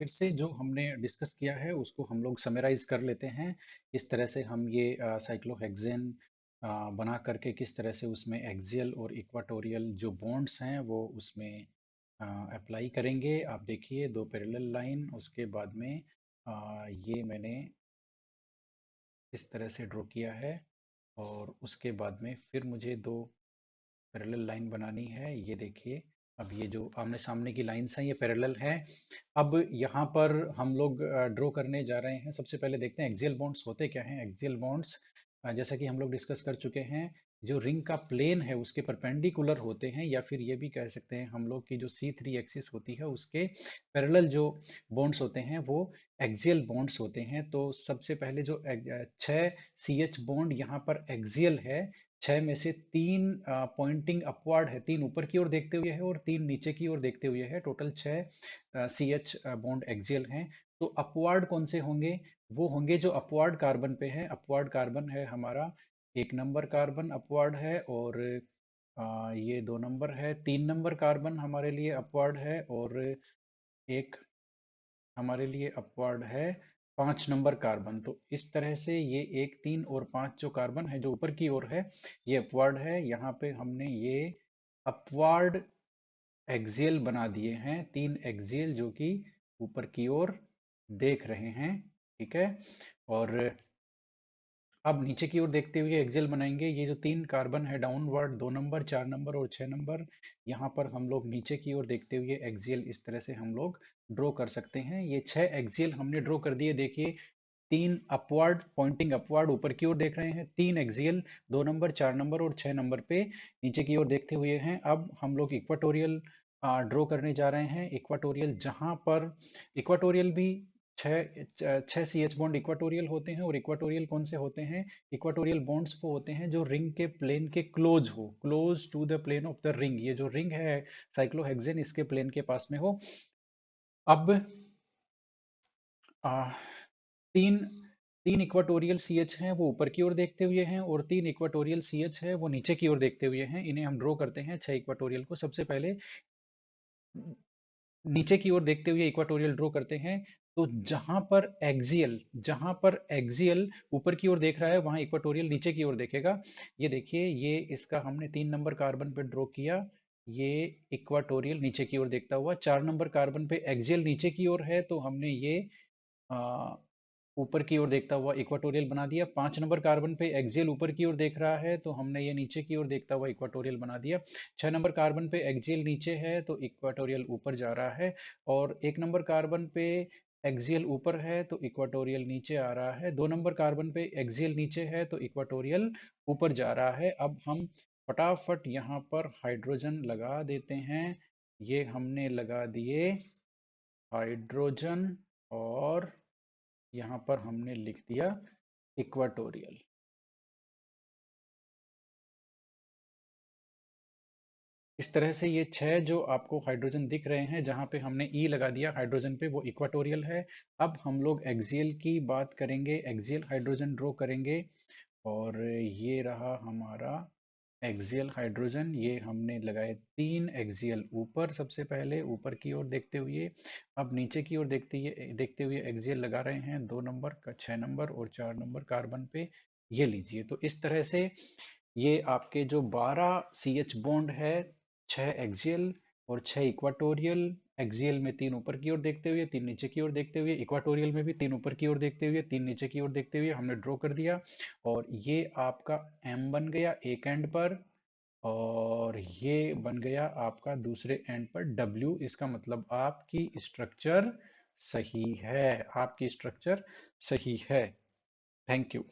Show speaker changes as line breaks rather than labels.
फिर से जो हमने डिस्कस किया है उसको हम लोग समराइज कर लेते हैं। इस तरह से हम ये साइक्लोहेक्सेन बना करके किस तरह से उसमें एक्सियल और इक्वाटोरियल जो बॉन्ड्स हैं वो उसमें अप्लाई करेंगे। आप देखिए दो पैरेलल लाइन, उसके बाद में ये मैंने इस तरह से ड्रॉ किया है और उसके बाद में फिर मुझे दो पैरेलल लाइन बनानी है। ये देखिए, अब ये जो आमने सामने की लाइंस हैं ये पैरेलल हैं। अब यहाँ पर हम लोग ड्रॉ करने जा रहे हैं। सबसे पहले देखते हैं एक्सियल बॉन्ड्स होते क्या हैं। एक्सियल बॉन्ड्स जैसा कि हम लोग डिस्कस कर चुके हैं, जो रिंग का प्लेन है उसके परपेंडिकुलर होते हैं, या फिर ये भी कह सकते हैं हम लोग की जो C3 एक्सिस होती है उसके पैरेलल जो बॉन्ड्स होते हैं वो एक्सियल बॉन्ड्स होते हैं। तो सबसे पहले जो 6 CH बॉन्ड यहाँ पर एक्सियल है, 6 में से 3 पॉइंटिंग अपवर्ड है, 3 ऊपर की ओर देखते हुए है और 3 नीचे की ओर देखते हुए है। टोटल 6 CH बॉन्ड एक्सियल हैं। तो अपवर्ड कौन से होंगे? वो होंगे जो अपवर्ड कार्बन पे है। अपवर्ड कार्बन है हमारा 1 नंबर कार्बन अपवर्ड है, और ये 2 नंबर है। 3 नंबर कार्बन हमारे लिए अपवर्ड है, और एक हमारे लिए अपवर्ड है 5 नंबर कार्बन। तो इस तरह से ये 1, 3 और 5 जो कार्बन है जो ऊपर की ओर है ये अपवर्ड है। यहाँ पे हमने ये अपवर्ड एक्सियल बना दिए हैं, 3 एक्सियल जो कि ऊपर की ओर देख रहे हैं। ठीक है। और अब नीचे की ओर देखते हुए एक्सेल बनाएंगे। ये जो 3 कार्बन है डाउनवर्ड, 2 नंबर, 4 नंबर और 6 नंबर, यहाँ पर हम लोग नीचे की ओर देखते हुए एक्सियल इस तरह से हम लोग ड्रॉ कर सकते हैं। ये 6 एक्सियल हमने ड्रॉ कर दिए। देखिए 3 अपवर्ड पॉइंटिंग अपवर्ड ऊपर की ओर देख रहे हैं, 3 एक्सियल 2 नंबर, 4 नंबर और 6 नंबर पे नीचे की ओर देखते हुए हैं। अब हम लोग इक्वाटोरियल ड्रॉ करने जा रहे हैं। इक्वाटोरियल जहां पर इक्वाटोरियल भी छह CH बॉन्ड इक्वाटोरियल होते हैं। और इक्वाटोरियल कौन से होते हैं? इक्वाटोरियल बॉन्ड्स वो होते हैं जो रिंग के प्लेन के क्लोज हो, close to the plane of the ring. ये जो रिंग है साइक्लोहेक्सेन इसके प्लेन के पास में हो। अब आ, तीन तीन इक्वाटोरियल CH हैं वो ऊपर की ओर देखते हुए हैं, और 3 इक्वाटोरियल CH है वो नीचे की ओर देखते हुए हैं। इन्हें हम ड्रॉ करते हैं 6 इक्वाटोरियल को। सबसे पहले नीचे की ओर देखते हुए इक्वाटोरियल ड्रॉ करते हैं। तो जहां पर एक्सियल ऊपर की ओर देख रहा है वहां इक्वाटोरियल नीचे की ओर देखेगा। ये देखिए, ये इसका हमने 3 नंबर कार्बन पे ड्रॉ किया। ये इक्वाटोरियल नीचे की ओर देखता हुआ। 4 नंबर कार्बन पे एक्सियल नीचे की ओर है तो हमने ये आ, ऊपर की ओर देखता हुआ इक्वाटोरियल बना दिया। 5 नंबर कार्बन पे एक्सियल ऊपर की ओर देख रहा है तो हमने ये नीचे की ओर देखता हुआ इक्वाटोरियल बना दिया। 6 नंबर कार्बन पे एक्सियल नीचे है तो इक्वाटोरियल ऊपर जा रहा है, और 1 नंबर कार्बन पे एक्सियल ऊपर है तो इक्वाटोरियल नीचे आ रहा है। 2 नंबर कार्बन पे एक्सियल नीचे है तो इक्वाटोरियल ऊपर जा रहा है। अब हम फटाफट यहाँ पर हाइड्रोजन लगा देते हैं। ये हमने लगा दिए हाइड्रोजन, और यहाँ पर हमने लिख दिया इक्वाटोरियल। इस तरह से ये 6 जो आपको हाइड्रोजन दिख रहे हैं जहाँ पे हमने ई लगा दिया हाइड्रोजन पे वो इक्वाटोरियल है। अब हम लोग एक्सियल की बात करेंगे, एक्सियल हाइड्रोजन ड्रॉ करेंगे। और ये रहा हमारा एक्सियल हाइड्रोजन। ये हमने लगाए 3 एक्सियल ऊपर, सबसे पहले ऊपर की ओर देखते हुए। अब नीचे की ओर देखते हुए एक्सियल लगा रहे हैं 2 नंबर का, 6 नंबर और 4 नंबर कार्बन पे। ये लीजिए, तो इस तरह से ये आपके जो 12 CH बॉन्ड है, 6 एक्सियल और 6 इक्वाटोरियल। एक्सियल में 3 ऊपर की ओर देखते हुए, 3 नीचे की ओर देखते हुए, इक्वाटोरियल में भी 3 ऊपर की ओर देखते हुए, 3 नीचे की ओर देखते हुए हमने ड्रॉ कर दिया। और ये आपका M बन गया एक एंड पर, और ये बन गया आपका दूसरे एंड पर W। इसका मतलब आपकी स्ट्रक्चर सही है, आपकी स्ट्रक्चर सही है। Thank you.